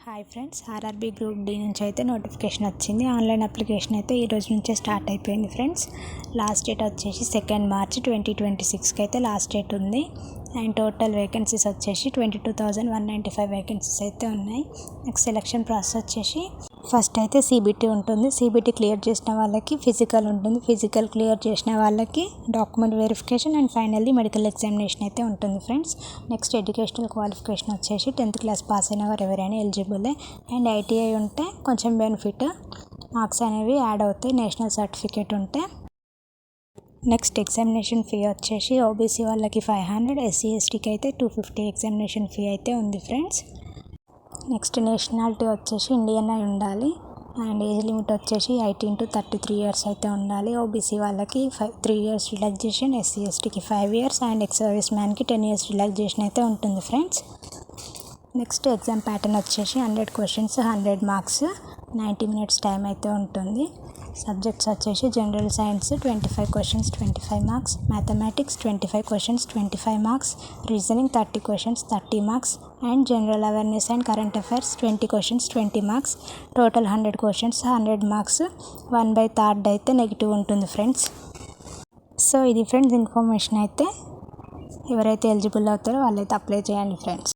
Hi friends, RRB group D నుంచి అయితే notification వచ్చింది. ఆన్లైన్ అప్లికేషన్ అయితే ఈ రోజు నుంచే స్టార్ట్ అయిపోయింది ఫ్రెండ్స్. లాస్ట్ డేట్ వచ్చేసి 2 మార్చి 2026కి అయితే లాస్ట్ డేట్ ఉంది. అండ్ టోటల్ వేకెన్సీస్ వచ్చేసి 22,195 వేకెన్సీస్ అయితే ఉన్నాయి. నెక్స్ట్ సెలక్షన్ ప్రాసెస్ వచ్చేసి ఫస్ట్ అయితే సిబిటీ ఉంటుంది. సిబిటీ క్లియర్ చేసిన వాళ్ళకి ఫిజికల్ ఉంటుంది. ఫిజికల్ క్లియర్ చేసిన వాళ్ళకి document verification and finally medical examination అయితే ఉంటుంది ఫ్రెండ్స్. నెక్స్ట్ ఎడ్యుకేషనల్ క్వాలిఫికేషన్ వచ్చేసి 10th క్లాస్ పాస్ అయిన వారు ఎవరైనా ఎలిజిబులే. అండ్ ఐటీఐ ఉంటే కొంచెం బెనిఫిట్, మార్క్స్ అనేవి యాడ్ అవుతాయి నేషనల్ సర్టిఫికేట్ ఉంటే. నెక్స్ట్ ఎగ్జామినేషన్ ఫీ వచ్చేసి ఓబీసీ వాళ్ళకి 500, ఎస్సీ ఎస్టీకి అయితే 250 ఎగ్జామినేషన్ ఫీ అయితే ఉంది ఫ్రెండ్స్. నెక్స్ట్ నేషనాలిటీ వచ్చేసి ఇండియన్ అయి ఉండాలి. అండ్ ఏజ్ లిమిట్ వచ్చేసి 18 to 33 ఇయర్స్ అయితే ఉండాలి. ఓబీసీ వాళ్ళకి 3 ఇయర్స్ రిలాక్సేషన్, ఎస్సీ ఎస్టీకి 5 ఇయర్స్ అండ్ ఎక్స్ సర్వీస్ మ్యాన్కి 10 ఇయర్స్ రిలాక్సేషన్ అయితే ఉంటుంది ఫ్రెండ్స్. నెక్స్ట్ ఎగ్జామ్ ప్యాటర్న్ వచ్చేసి 100 క్వశ్చన్స్ 100 మార్క్స్, 90 minutes టైం అయితే ఉంటుంది. సబ్జెక్ట్స్ వచ్చేసి general science 25 questions 25 marks, mathematics 25 questions 25 marks, reasoning 30 questions 30 marks and general awareness and current affairs 20 questions 20 marks. Total 100 questions 100 marks. 1/3 అయితే negative ఉంటుంది friends. So ఇది friends information అయితే. ఎవరైతే eligible అవుతారో వాళ్ళైతే అప్లై చేయండి ఫ్రెండ్స్.